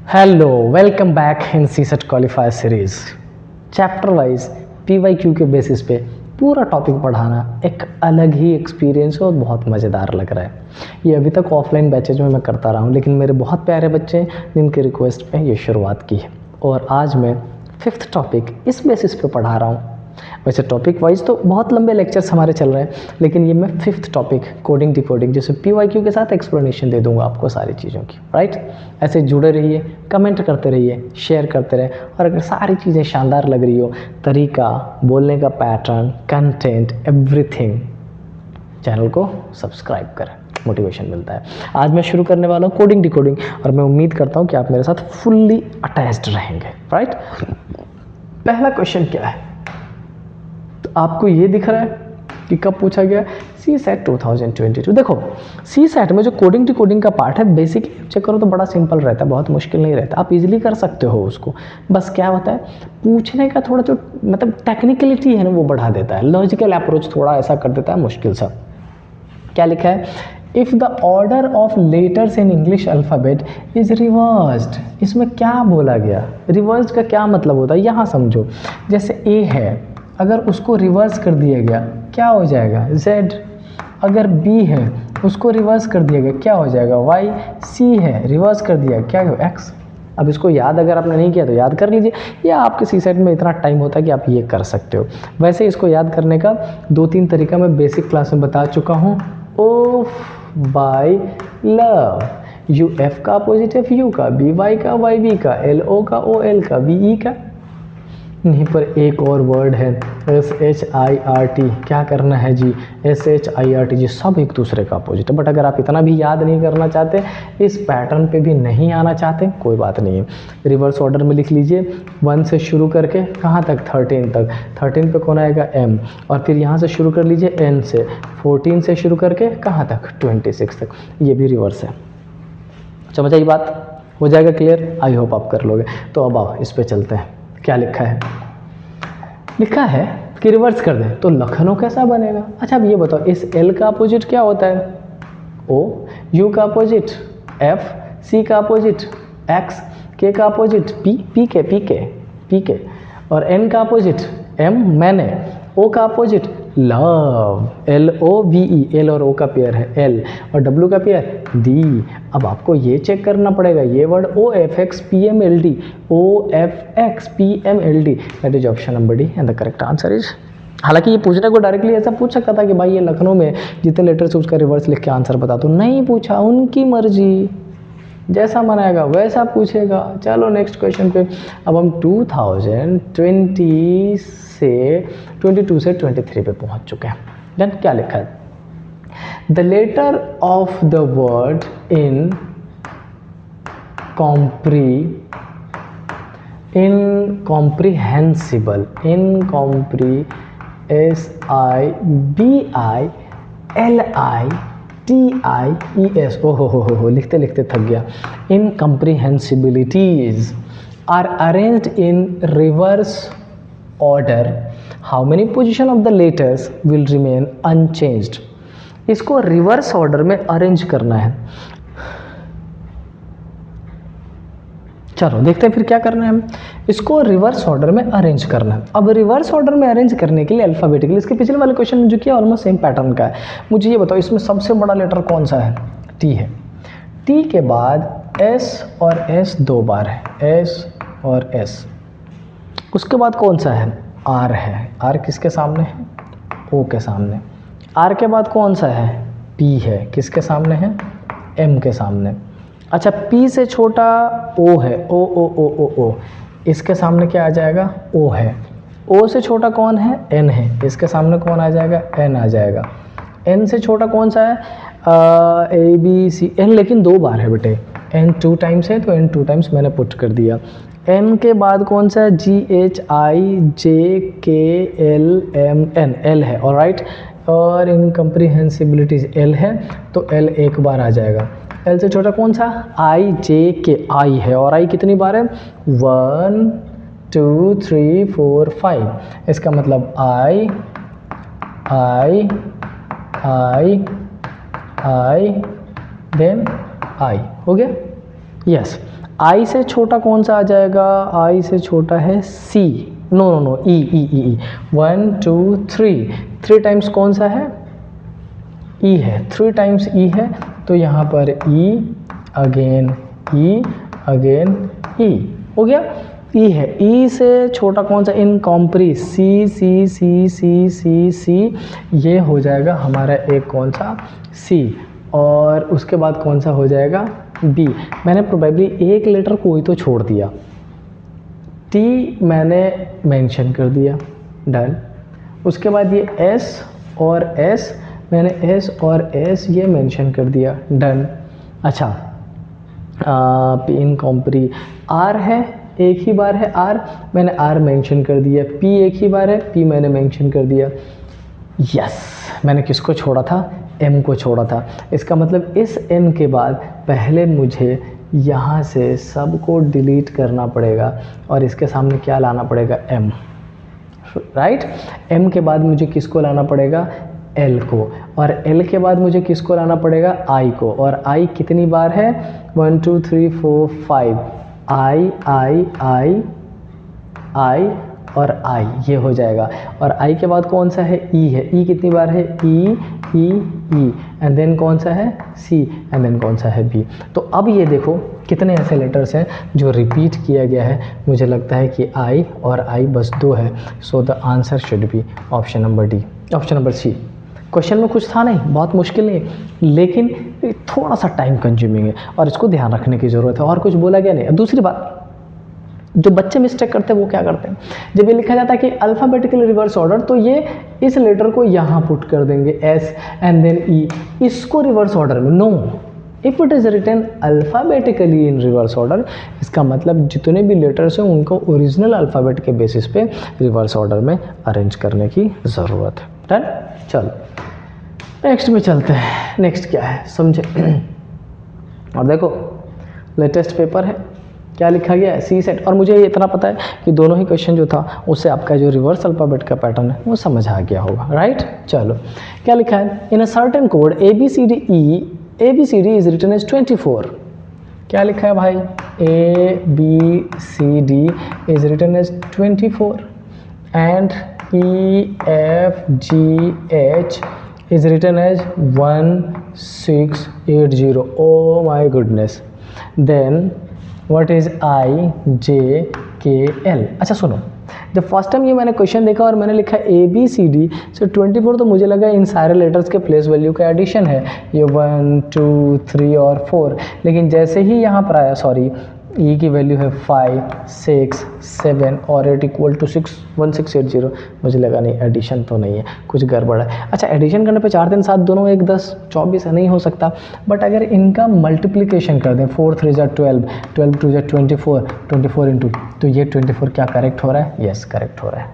Hello, welcome back in CSAT qualifier series. Chapter wise PYQ के basis पे पूरा topic पढ़ाना एक अलग ही एक्सपीरियंस है और बहुत मज़ेदार लग रहा है। ये अभी तक ऑफलाइन बैचेज में मैं करता रहा हूँ, लेकिन मेरे बहुत प्यारे बच्चे हैं जिनके रिक्वेस्ट पे ये शुरुआत की है और आज मैं 5th टॉपिक इस बेसिस पे पढ़ा रहा हूँ। वैसे टॉपिक वाइज तो बहुत लंबे लेक्चर्स हमारे चल रहे हैं, लेकिन ये मैं 5th टॉपिक कोडिंग डिकोडिंग जैसे PYQ के साथ एक्सप्लेनेशन दे दूंगा आपको सारी चीज़ों की। राइट, ऐसे जुड़े रहिए, कमेंट करते रहिए, शेयर करते रहिए और अगर सारी चीज़ें शानदार लग रही हो, तरीका, बोलने का पैटर्न, कंटेंट, एवरीथिंग, चैनल को सब्सक्राइब करें, मोटिवेशन मिलता है। आज मैं शुरू करने वाला हूँ कोडिंग डिकोडिंग और मैं उम्मीद करता हूँ कि आप मेरे साथ फुल्ली अटैच्ड रहेंगे। राइट, पहला क्वेश्चन क्या है? आपको ये दिख रहा है कि कब पूछा गया? CSAT 2022। देखो, CSAT में जो कोडिंग डिकोडिंग का पार्ट है, बेसिकली चेक करो तो बड़ा सिंपल रहता है, बहुत मुश्किल नहीं रहता, आप इजीली कर सकते हो उसको। बस क्या होता है, पूछने का थोड़ा जो मतलब टेक्निकलिटी है ना, वो बढ़ा देता है, लॉजिकल अप्रोच थोड़ा ऐसा कर देता है मुश्किल सा। क्या लिखा है? If the order of letters in English alphabet is reversed. इसमें क्या बोला गया? रिवर्स्ड का क्या मतलब होता है यहाँ समझो। जैसे A है, अगर उसको रिवर्स कर दिया गया क्या हो जाएगा? Z। अगर B है उसको रिवर्स कर दिया गया क्या हो जाएगा? Y। C है रिवर्स कर दिया क्या हो? X। अब इसको याद अगर आपने नहीं किया तो याद कर लीजिए, या आपके CSAT में इतना टाइम होता है कि आप ये कर सकते हो। वैसे इसको याद करने का 2-3 तरीका मैं बेसिक क्लास में बता चुका हूँ। O by love, U F का अपोजिट F U का, B Y का Y B का, L O का O L का, B E का। यहीं पर एक और वर्ड है SHIRT। क्या करना है जी? SHIRT जी, सब एक दूसरे का अपोजिट है। बट अगर आप इतना भी याद नहीं करना चाहते, इस पैटर्न पे भी नहीं आना चाहते, कोई बात नहीं है, रिवर्स ऑर्डर में लिख लीजिए। 1 से शुरू करके कहाँ तक? 13 तक। 13 पे कौन आएगा? M। और फिर यहाँ से शुरू कर लीजिए N से। 14 से शुरू करके कहाँ तक? 26 तक। ये भी रिवर्स है। समझ आई बात? हो जाएगा क्लियर? आई होप आप कर लोगे। तो अब आओ इस पे चलते हैं। क्या लिखा है? लिखा है कि रिवर्स कर दें तो लखनऊ कैसा बनेगा? अच्छा अब ये बताओ, इस L का अपोजिट क्या होता है? O। U का अपोजिट F। C का अपोजिट X। K का अपोजिट P के और N का अपोजिट M मैंने। O का अपोजिट लव, LOVE, L और O का पेयर है L और W का पेयर D। अब आपको ये चेक करना पड़ेगा, ये word OFXPMLD, OFXPMLD, that is option number D and the correct answer is. हालांकि ये पूछने को डायरेक्टली ऐसा पूछ सकता था कि भाई ये लखनऊ में जितने लेटर्स उसका रिवर्स लिख के आंसर बता दो, नहीं पूछा, उनकी मर्जी, जैसा मनाएगा वैसा पूछेगा। चलो नेक्स्ट क्वेश्चन पे। अब हम 2022 से 23 पे पहुंच चुके हैं। देन क्या लिखा है? The letter of the word incomprehensible, SIBILITIES, हो लिखते लिखते थक गया। Incomprehensibilities are arranged in reverse order, how many position of the letters will remain unchanged. इसको रिवर्स ऑर्डर में अरेंज करना है। चलो देखते हैं फिर क्या करना है। हम इसको रिवर्स ऑर्डर में अरेंज करना है। अब रिवर्स ऑर्डर में अरेंज करने के लिए अल्फ़ाबेटिकली, इसके पिछले वाले क्वेश्चन में जो किया ऑलमोस्ट सेम पैटर्न का है। मुझे ये बताओ, इसमें सबसे बड़ा लेटर कौन सा है? T है। T के बाद S और S 2 बार है, S और S। उसके बाद कौन सा है? R है। R किसके सामने है? O के सामने। R के बाद कौन सा है? P है। किसके सामने है? M के सामने। अच्छा, P से छोटा O है, O। इसके सामने क्या आ जाएगा? O है। O से छोटा कौन है? N है। इसके सामने कौन आ जाएगा? N आ जाएगा। N से छोटा कौन सा है? ABC। N लेकिन 2 बार है बेटे, N 2 टाइम्स है तो N 2 टाइम्स मैंने पुट कर दिया। M के बाद कौन सा है? GHIJKLMN, L है। ऑलराइट, और इनकम्प्रिहेंसिबिलिटीज L है तो L 1 बार आ जाएगा। L से छोटा कौन सा? IJK, I है। और I कितनी बार है? 1 2 3 4 5। इसका मतलब I देन I। हो गया? यस। आई से छोटा कौन सा आ जाएगा, आई से छोटा है सी, नो नो नो, ई ई ई ई, 1 2 3, 3 टाइम्स कौन सा है, ई है, 3 टाइम्स ई है, तो यहाँ पर ई अगेन ई अगेन ई हो गया, ई है, ई से छोटा कौन सा, इनकॉम्प्री, सी सी सी सी सी सी, ये हो जाएगा हमारा एक कौन सा, सी, और उसके बाद कौन सा हो जाएगा, बी। मैंने प्रोबेबली एक लेटर कोई तो छोड़ दिया, टी मैंने मेंशन कर दिया, डन। उसके बाद ये एस और एस, मैंने एस और एस ये मेंशन कर दिया, डन। अच्छा, इनकॉम्प्री, आर है, एक ही बार है आर, मैंने आर मेंशन कर दिया, पी एक ही बार है, पी मैंने मेंशन कर दिया, यस। मैंने किसको छोड़ा था, एम को छोड़ा था। इसका मतलब इस एन के बाद पहले मुझे यहाँ से सबको डिलीट करना पड़ेगा और इसके सामने क्या लाना पड़ेगा, एम, राइट। एम के बाद मुझे किसको लाना पड़ेगा, एल को, और एल के बाद मुझे किसको लाना पड़ेगा, आई को, और आई कितनी बार है, 1 2 3 4 5, आई आई आई आई और आई, ये हो जाएगा। और आई के बाद कौन सा है, ई है, ई कितनी बार है, ई ई ई, एंड देन कौन सा है, सी, एंड देन कौन सा है, बी। तो अब ये देखो कितने ऐसे लेटर्स हैं जो रिपीट किया गया है, मुझे लगता है कि आई और आई बस 2 है, so the answer should be option number D, option number C. Question में कुछ था नहीं, बहुत मुश्किल नहीं, लेकिन थोड़ा सा टाइम कंज्यूमिंग है और इसको ध्यान रखने की ज़रूरत है, और कुछ बोला गया नहीं। दूसरी बात, जो बच्चे मिस्टेक करते हैं वो क्या करते हैं, जब ये लिखा जाता है कि अल्फ़ाबेटिकली रिवर्स ऑर्डर, तो ये इस लेटर को यहाँ पुट कर देंगे, एस एंड देन ई, इसको रिवर्स ऑर्डर में, no. If it is written alphabetically in reverse order, इसका मतलब जितने भी लेटर्स हैं उनको ओरिजिनल अल्फ़ाबेट के बेसिस पे रिवर्स ऑर्डर में अरेंज करने की ज़रूरत है, डन। चलो नेक्स्ट में चलते हैं, नेक्स्ट क्या है समझे। और देखो लेटेस्ट पेपर है, क्या लिखा गया है, सी सेट, और मुझे ये इतना पता है कि दोनों ही क्वेश्चन जो था उससे आपका जो रिवर्स अल्फ़ाबेट का पैटर्न है वो समझ आ गया होगा, राइट। चलो क्या लिखा है, in a certain code ABCD is written as 24, क्या लिखा है भाई, ABCD इज रिटन एज 24 एंड EFGH is written as 1680. Oh my goodness. Then what is IJKL? अच्छा सुनो, जब फर्स्ट टाइम ये मैंने क्वेश्चन देखा और मैंने लिखा ABCD से 24, तो मुझे लगा इन सारे लेटर्स के प्लेस वैल्यू का एडिशन है, ये 1 2 3 और 4, लेकिन जैसे ही यहाँ पर आया, सॉरी, ई की वैल्यू है 5 6 7 और 8 इक्वल टू 1680, मुझे लगा नहीं एडिशन तो नहीं है, कुछ गड़बड़ है। अच्छा, एडिशन करने पे 4 3 7 दोनों 1 10 24 नहीं हो सकता, बट अगर इनका मल्टीप्लिकेशन कर दें, 4 3 जा 12, 12 2 जा 24, 24 इंटू, तो ये 24 क्या करेक्ट हो रहा है, यस करेक्ट हो रहा है।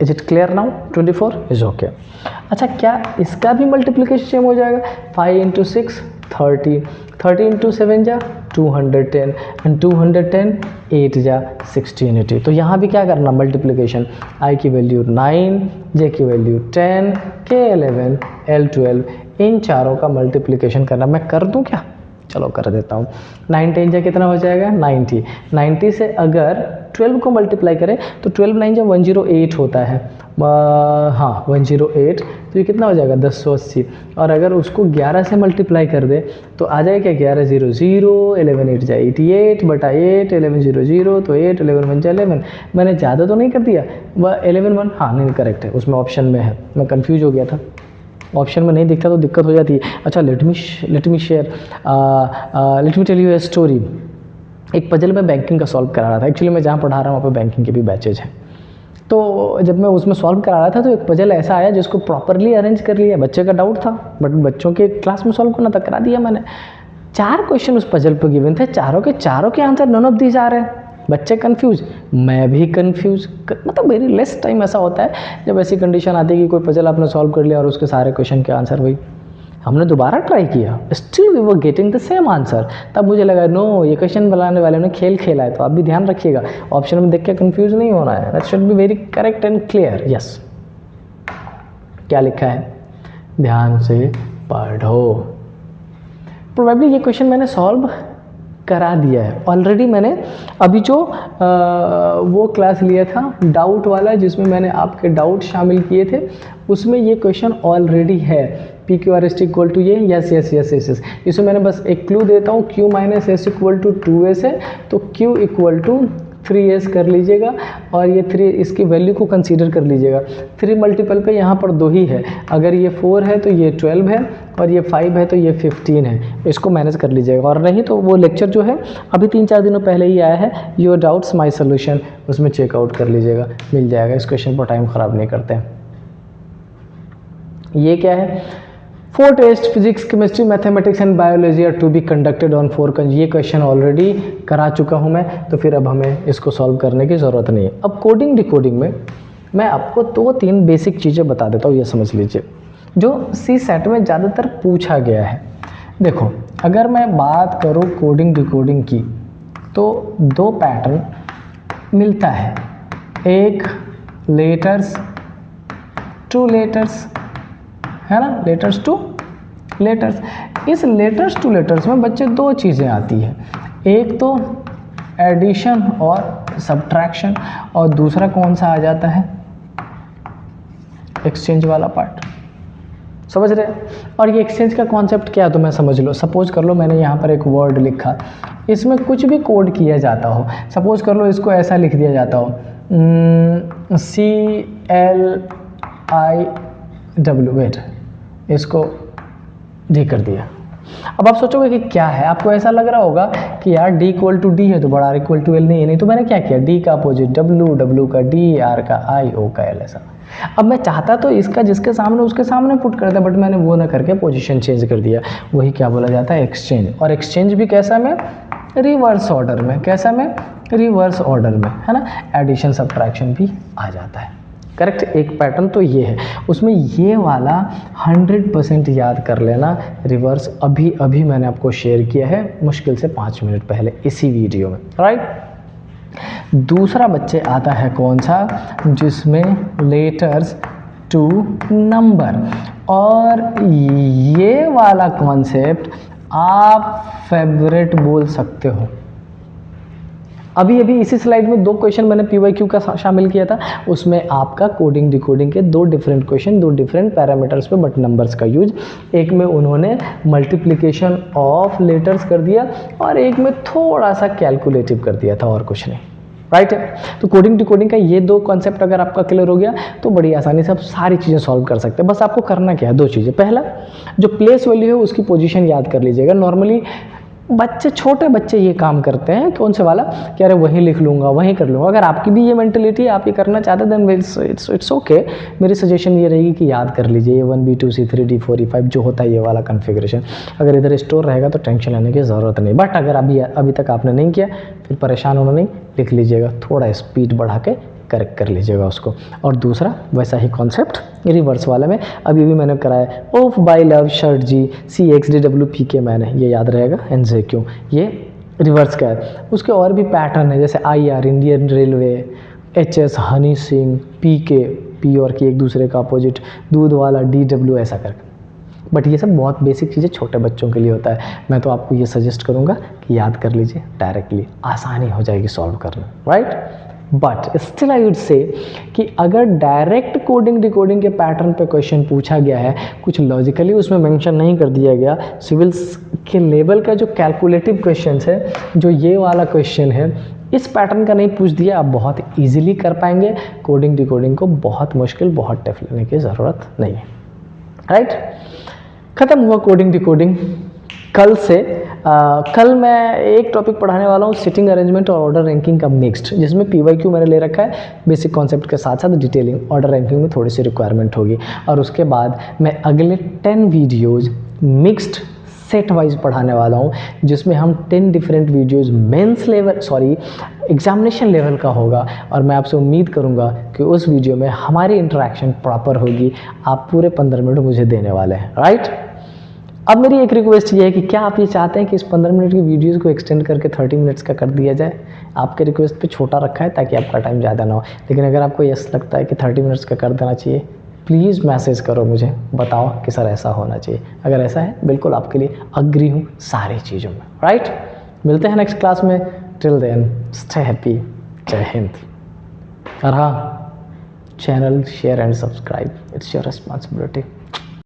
Is it clear now, 24 is okay. अच्छा, क्या इसका भी मल्टीप्लिकेशन सेम हो जाएगा, 5 इंटू 6 30, 30 इंटू 7 जा 210 एंड 210 8 जा 1680, तो यहाँ भी क्या करना, मल्टीप्लिकेशन, आई की वैल्यू 9, जे की वैल्यू 10, के 11, एल 12, इन चारों का मल्टीप्लिकेशन करना। मैं कर दूँ क्या, चलो कर देता हूँ। 9 10 जा कितना हो जाएगा, 90, 90 से अगर 12 को मल्टीप्लाई करें तो 12 9 जा 108 होता है, हाँ 108, तो ये कितना हो जाएगा 1080, और अगर उसको 11 से मल्टीप्लाई कर दे तो आ जाएगा 11 0 0, 11 8 जा 88 बटा 8, 11 0 0, तो 8 11 1 जा 11, मैंने ज़्यादा तो नहीं कर दिया, वह 11 1, हाँ नहीं करेक्ट है, उसमें ऑप्शन में है, मैं कंफ्यूज हो गया था, ऑप्शन में नहीं दिखता तो दिक्कत हो जाती है। अच्छा, let me tell you a story. एक पजल में बैंकिंग का सॉल्व करा रहा था, एक्चुअली मैं जहाँ पढ़ा रहा हूँ वहाँ पे बैंकिंग के भी बैचेज हैं, तो जब मैं उसमें सॉल्व करा रहा था तो एक पजल ऐसा आया जिसको प्रॉपरली अरेंज कर लिया, बच्चे का डाउट था बट बच्चों के क्लास में सॉल्व करना था, करा दिया मैंने। 4 क्वेश्चन उस पजल पर गिवन थे, चारों के आंसर नन ऑफ दीज आ रहे हैं, बच्चे कंफ्यूज, मैं भी कंफ्यूज, मतलब वेरी लेस टाइम ऐसा होता है जब ऐसी कंडीशन आती है कि कोई पजल आपने सॉल्व कर लिया और उसके सारे क्वेश्चन के आंसर वही, हमने दोबारा ट्राई किया, still we were getting the same answer, तब मुझे लगा नो, ये क्वेश्चन बनाने वाले ने खेल खेला है, तो आप भी ध्यान रखिएगा, ऑप्शन में देख के कंफ्यूज नहीं होना है, that should be very correct and clear. Yes, क्या लिखा है, ध्यान से पढ़ो। प्रोबेबली ये क्वेश्चन मैंने सॉल्व करा दिया है ऑलरेडी। मैंने अभी जो वो क्लास लिया था डाउट वाला, जिसमें मैंने आपके डाउट शामिल किए थे, उसमें ये क्वेश्चन ऑलरेडी है। P Q R S T equal to ये, yes yes yes yes yes. इसमें मैंने बस एक क्लू देता हूँ, Q minus S equal to 2s है, तो क्यू इक्वल टू 3s कर लीजिएगा, और ये 3 इसकी वैल्यू को कंसीडर कर लीजिएगा। 3 मल्टीपल पे यहाँ पर 2 ही है, अगर ये 4 है तो ये 12 है, और ये 5 है तो ये 15 है। इसको मैनेज कर लीजिएगा, और नहीं तो वो लेक्चर जो है अभी 3-4 दिनों पहले ही आया है, योर डाउट्स माई सोल्यूशन, उसमें चेकआउट कर लीजिएगा, मिल जाएगा। इस क्वेश्चन पर टाइम ख़राब नहीं करते हैं। ये क्या है? 4 test physics, chemistry, mathematics and biology are to be conducted on 4। ये क्वेश्चन ऑलरेडी करा चुका हूँ मैं, तो फिर अब हमें इसको सॉल्व करने की ज़रूरत नहीं है। अब कोडिंग डिकोडिंग में मैं आपको 2-3 बेसिक चीज़ें बता देता हूँ, ये समझ लीजिए, जो सी सेट में ज़्यादातर पूछा गया है। देखो, अगर मैं बात करूँ कोडिंग डिकोडिंग की, तो 2 पैटर्न मिलता है, एक लेटर्स टू लेटर्स, है ना, लेटर्स टू लेटर्स। इस लेटर्स टू लेटर्स में बच्चे 2 चीज़ें आती हैं, एक तो एडिशन और सब्ट्रैक्शन, और दूसरा कौन सा आ जाता है? एक्सचेंज वाला पार्ट। समझ रहे हैं? और ये एक्सचेंज का कॉन्सेप्ट क्या है तो मैं समझ लो। सपोज कर लो मैंने यहाँ पर एक वर्ड लिखा, इसमें कुछ भी कोड किया जाता हो। सपोज कर लो इसको ऐसा लिख दिया जाता हो, CLIW, वेट, इसको डी कर दिया। अब आप सोचोगे कि क्या है, आपको ऐसा लग रहा होगा कि यार D इक्वल टू डी है तो बड़ा R इक्वल टू L नहीं है। नहीं तो मैंने क्या किया, D का अपोजिट W, W का D, R का I, O का L, ऐसा। अब मैं चाहता तो इसका जिसके सामने उसके सामने पुट करता, बट मैंने वो ना करके पोजीशन चेंज कर दिया। वही क्या बोला जाता है, एक्सचेंज। और एक्सचेंज भी कैसा में, रिवर्स ऑर्डर में। कैसा में, रिवर्स ऑर्डर में, है ना। एडिशन सब्ट्रैक्शन भी आ जाता है। करेक्ट, एक पैटर्न तो ये है। उसमें ये वाला 100% याद कर लेना। रिवर्स अभी अभी मैंने आपको शेयर किया है, मुश्किल से 5 मिनट पहले इसी वीडियो में, राइट। दूसरा बच्चे आता है कौन सा, जिसमें लेटर्स टू नंबर। और ये वाला कॉन्सेप्ट आप फेवरेट बोल सकते हो। अभी इसी स्लाइड में 2 क्वेश्चन मैंने PYQ का शामिल किया था, उसमें आपका कोडिंग डिकोडिंग के 2 डिफरेंट क्वेश्चन, 2 डिफरेंट पैरामीटर्स पे बट नंबर्स का यूज। एक में उन्होंने मल्टीप्लिकेशन ऑफ लेटर्स कर दिया, और एक में थोड़ा सा कैलकुलेटिव कर दिया था, और कुछ नहीं, राइट है। तो कोडिंग डिकोडिंग का ये 2 कॉन्सेप्ट अगर आपका क्लियर हो गया तो बड़ी आसानी से आप सारी चीज़ें सॉल्व कर सकते हैं। बस आपको करना क्या है, 2 चीज़ें। पहला, जो प्लेस वैल्यू है उसकी पोजीशन याद कर लीजिएगा। नॉर्मली बच्चे, छोटे बच्चे ये काम करते हैं, कौन से वाला कि अरे वहीं लिख लूँगा, वहीं कर लूँगा। अगर आपकी भी ये मेंटलिटी है, आप ये करना चाहते हैं, देन इट्स ओके। मेरी सजेशन ये रहेगी कि याद कर लीजिए A1 B2 C3 D4 E5 जो होता है ये वाला कन्फिग्रेशन। अगर इधर स्टोर रहेगा तो टेंशन लेने की ज़रूरत नहीं। बट अगर अभी तक आपने नहीं किया, फिर परेशान होना नहीं, लिख लीजिएगा, थोड़ा स्पीड बढ़ा के करेक्ट कर लीजिएगा उसको। और दूसरा वैसा ही कॉन्सेप्ट रिवर्स वाले में अभी भी मैंने कराया, ओफ बाई लव शर्ट जी CXDWPK मैंने, ये याद रहेगा। NJQ ये रिवर्स का है। उसके और भी पैटर्न है, जैसे IR Indian railway, HS Honey Singh, PK P और K एक दूसरे का अपोजिट, दूध वाला DW, ऐसा करके। बट ये सब बहुत बेसिक चीज़ें छोटे बच्चों के लिए होता है। मैं तो आपको ये सजेस्ट करूँगा कि याद कर लीजिए, डायरेक्टली आसानी हो जाएगी सॉल्व करना, right. But still I would say कि अगर डायरेक्ट कोडिंग डिकोडिंग के पैटर्न पे क्वेश्चन पूछा गया है, कुछ लॉजिकली उसमें मेंशन नहीं कर दिया गया, सिविल्स के लेवल का जो कैलकुलेटिव क्वेश्चन है, जो ये वाला क्वेश्चन है, इस पैटर्न का नहीं पूछ दिया, आप बहुत ईजिली कर पाएंगे। कोडिंग डिकोडिंग को बहुत मुश्किल, बहुत टफ लेने की ज़रूरत नहीं है, राइट। ख़त्म हुआ कोडिंग डिकोडिंग। कल से कल मैं एक टॉपिक पढ़ाने वाला हूँ, सिटिंग अरेंजमेंट और ऑर्डर रैंकिंग का मिक्स्ड, जिसमें PYQ मैंने ले रखा है बेसिक कॉन्सेप्ट के साथ साथ डिटेलिंग। ऑर्डर रैंकिंग में थोड़ी सी रिक्वायरमेंट होगी। और उसके बाद मैं अगले 10 वीडियोज़ मिक्स्ड सेट वाइज पढ़ाने वाला हूँ, जिसमें हम 10 different videos mains level, examination level का होगा। और मैं आपसे उम्मीद करूँगा कि उस वीडियो में हमारी इंटरेक्शन प्रॉपर होगी। आप पूरे 15 मिनट मुझे देने वाले हैं, राइट। अब मेरी एक रिक्वेस्ट ये है कि क्या आप ये चाहते हैं कि इस 15 मिनट की वीडियोज़ को एक्सटेंड करके 30 मिनट्स का कर दिया जाए? आपके रिक्वेस्ट पे छोटा रखा है ताकि आपका टाइम ज़्यादा ना हो। लेकिन अगर आपको यस लगता है कि 30 मिनट्स का कर देना चाहिए, प्लीज़ मैसेज करो मुझे, बताओ कि सर ऐसा होना चाहिए। अगर ऐसा है, बिल्कुल आपके लिए अग्री हूँ सारी चीज़ों में, राइट। मिलते हैं नेक्स्ट क्लास में। Till then stay happy. Jai Hind. और हाँ, channel share and subscribe, it's your responsibility.